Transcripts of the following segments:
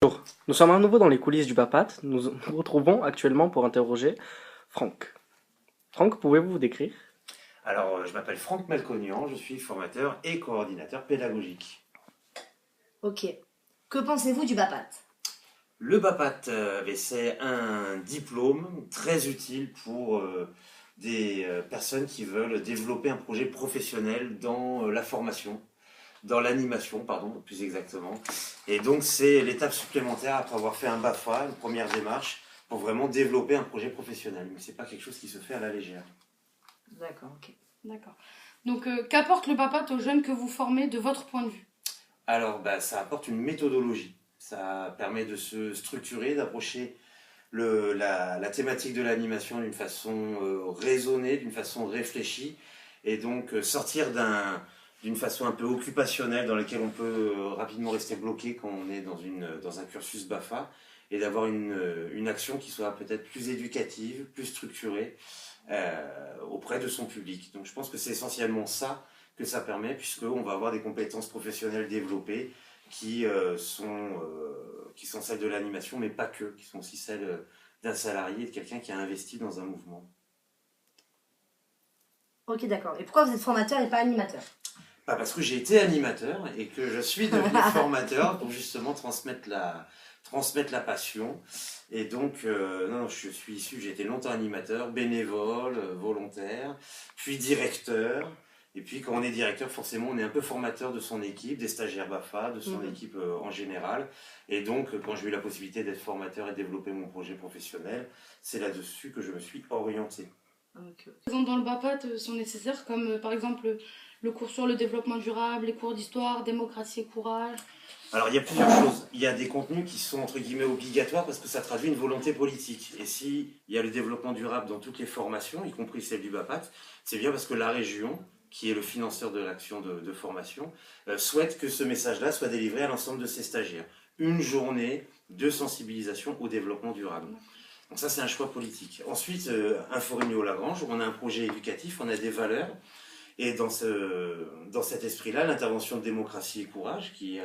Bonjour, nous sommes à nouveau dans les coulisses du BAPAT. Nous nous retrouvons actuellement pour interroger Franck. Franck, pouvez-vous vous décrire? Alors, je m'appelle Franck Malcognan, je suis formateur et coordinateur pédagogique. Ok. Que pensez-vous du BAPAT? Le BAPAT, c'est un diplôme très utile pour des personnes qui veulent développer un projet professionnel dans la formation, dans l'animation, pardon, plus exactement. Et donc, c'est l'étape supplémentaire après avoir fait un BAFA, une première démarche, pour vraiment développer un projet professionnel. Mais c'est pas quelque chose qui se fait à la légère. D'accord, ok. D'accord. Donc, qu'apporte le BAPAT aux jeunes que vous formez de votre point de vue? Alors, ça apporte une méthodologie. Ça permet de se structurer, d'approcher la thématique de l'animation d'une façon raisonnée, d'une façon réfléchie, et donc sortir d'une façon un peu occupationnelle dans laquelle on peut rapidement rester bloqué quand on est dans un cursus BAFA, et d'avoir une action qui soit peut-être plus éducative, plus structurée auprès de son public. Donc je pense que c'est essentiellement ça que ça permet, puisqu'on va avoir des compétences professionnelles développées qui sont celles de l'animation, mais pas que, qui sont aussi celles d'un salarié et de quelqu'un qui a investi dans un mouvement. Ok, d'accord. Et pourquoi vous êtes formateur et pas animateur? Parce que j'ai été animateur et que je suis devenu formateur pour justement transmettre la passion. Et donc, non, je suis issu, j'ai été longtemps animateur, bénévole, volontaire, puis directeur. Et puis, quand on est directeur, forcément, on est un peu formateur de son équipe, des stagiaires BAFA, de son équipe en général. Et donc, quand j'ai eu la possibilité d'être formateur et de développer mon projet professionnel, c'est là-dessus que je me suis orienté. Ok. Les exemples dans le BAPAT sont nécessaires, comme par exemple le cours sur le développement durable, les cours d'histoire, démocratie et courage. Alors, il y a plusieurs choses. Il y a des contenus qui sont entre guillemets obligatoires parce que ça traduit une volonté politique. Et si il y a le développement durable dans toutes les formations, y compris celle du BAPAT, c'est bien parce que la région, qui est le financeur de l'action de formation, souhaite que ce message-là soit délivré à l'ensemble de ses stagiaires. Une journée de sensibilisation au développement durable. Donc ça, c'est un choix politique. Ensuite, Inforigno-Lagrange, on a un projet éducatif, on a des valeurs. Et dans cet esprit-là, l'intervention de démocratie et courage, qui est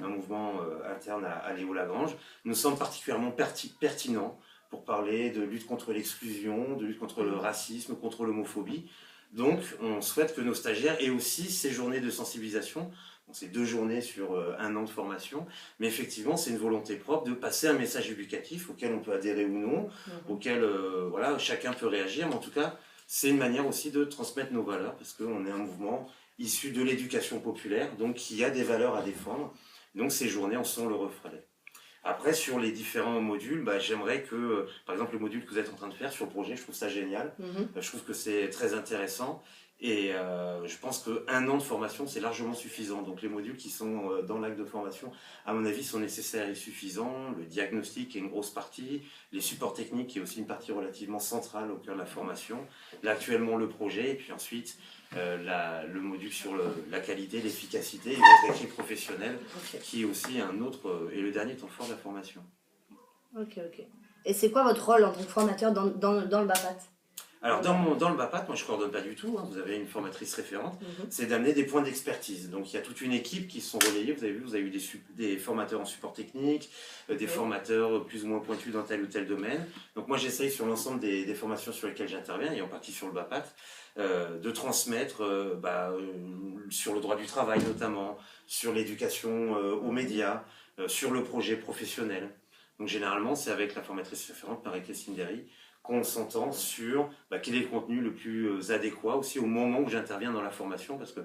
un mouvement interne à Léo Lagrange, nous semble particulièrement pertinent pour parler de lutte contre l'exclusion, de lutte contre le racisme, contre l'homophobie. Donc, on souhaite que nos stagiaires aient aussi ces journées de sensibilisation. Bon, c'est 2 journées sur un an de formation, mais effectivement, c'est une volonté propre de passer un message éducatif auquel on peut adhérer ou non, auquel voilà, chacun peut réagir, mais en tout cas, c'est une manière aussi de transmettre nos valeurs, parce qu'on est un mouvement issu de l'éducation populaire, donc qui a des valeurs à défendre. Donc ces journées en sont le reflet. Après, sur les différents modules, j'aimerais que, par exemple, le module que vous êtes en train de faire sur le projet, je trouve ça génial. Je trouve que c'est très intéressant. Et je pense qu'un an de formation, c'est largement suffisant. Donc les modules qui sont dans l'acte de formation, à mon avis, sont nécessaires et suffisants. Le diagnostic qui est une grosse partie, les supports techniques qui est aussi une partie relativement centrale au cœur de la formation. Là, actuellement, le projet, et puis ensuite, le module sur la qualité, l'efficacité et votre équipe professionnelle, qui est aussi un autre, et le dernier temps fort de la formation. Ok, ok. Et c'est quoi votre rôle en tant que formateur dans le BAPAT? Alors, dans le BAPAT, moi je ne coordonne pas du tout, hein, vous avez une formatrice référente, c'est d'amener des points d'expertise. Donc, il y a toute une équipe qui sont relayés. Vous avez vu, vous avez eu des formateurs en support technique, des formateurs plus ou moins pointus dans tel ou tel domaine. Donc, moi j'essaye sur l'ensemble des formations sur lesquelles j'interviens, et en partie sur le BAPAT, de transmettre sur le droit du travail notamment, sur l'éducation aux médias, sur le projet professionnel. Donc, généralement, c'est avec la formatrice référente, Marie-Christine Derry, qu'on s'entend sur quel est le contenu le plus adéquat aussi au moment où j'interviens dans la formation, parce que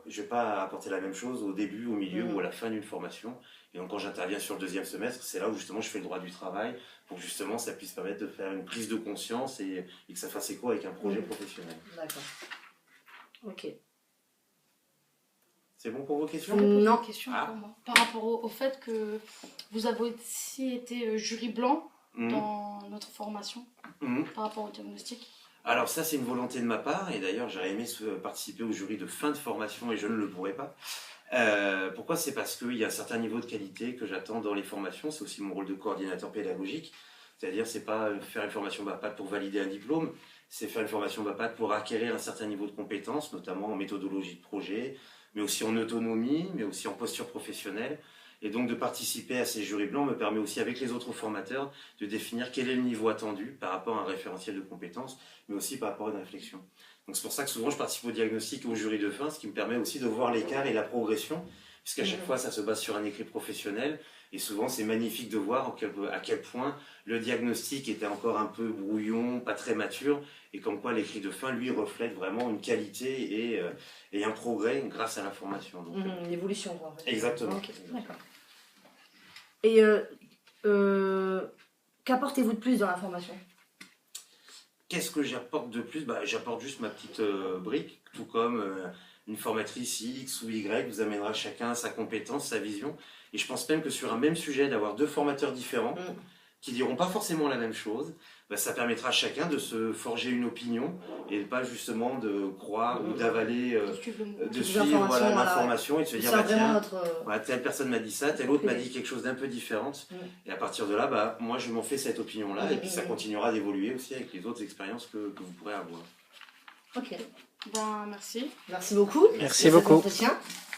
je ne vais pas apporter la même chose au début, au milieu ou à la fin d'une formation. Et donc quand j'interviens sur le 2e semestre, c'est là où justement je fais le droit du travail, pour que justement ça puisse permettre de faire une prise de conscience et que ça fasse écho avec un projet professionnel. D'accord. Ok. C'est bon pour vos questions? Non. Une question pour moi. Par rapport au fait que vous avez aussi été jury blanc dans notre formation, par rapport au diagnostic. Alors ça, c'est une volonté de ma part, et d'ailleurs j'aurais aimé participer au jury de fin de formation et je ne le pourrais pas. Pourquoi? C'est parce qu'il y a un certain niveau de qualité que j'attends dans les formations. C'est aussi mon rôle de coordinateur pédagogique. C'est-à-dire, c'est pas faire une formation BAPAT pour valider un diplôme, c'est faire une formation BAPAT pour acquérir un certain niveau de compétences, notamment en méthodologie de projet, mais aussi en autonomie, mais aussi en posture professionnelle. Et donc de participer à ces jurys blancs me permet aussi avec les autres formateurs de définir quel est le niveau attendu par rapport à un référentiel de compétences, mais aussi par rapport à une réflexion. Donc c'est pour ça que souvent je participe au diagnostic et au jury de fin, ce qui me permet aussi de voir l'écart et la progression, puisqu'à chaque fois ça se base sur un écrit professionnel, et souvent c'est magnifique de voir à quel point le diagnostic était encore un peu brouillon, pas très mature, et comme quoi l'écrit de fin, lui, reflète vraiment une qualité et un progrès grâce à la formation. Une évolution, quoi, en fait. Exactement. Ok, d'accord. Et qu'apportez-vous de plus dans la formation? Qu'est-ce que j'apporte de plus? J'apporte juste ma petite brique, tout comme une formatrice X ou Y vous amènera chacun sa compétence, sa vision. Et je pense même que sur un même sujet, d'avoir deux formateurs différents qui diront pas forcément la même chose, ça permettra à chacun de se forger une opinion et pas justement de croire ou d'avaler, de suivre l'information et de se dire tiens, telle personne m'a dit ça, telle autre m'a dit quelque chose d'un peu différent. Et à partir de là, moi je m'en fais cette opinion-là et puis ça continuera d'évoluer aussi avec les autres expériences que vous pourrez avoir. Ok. Merci. Merci beaucoup. Merci beaucoup. Pour cet entretien.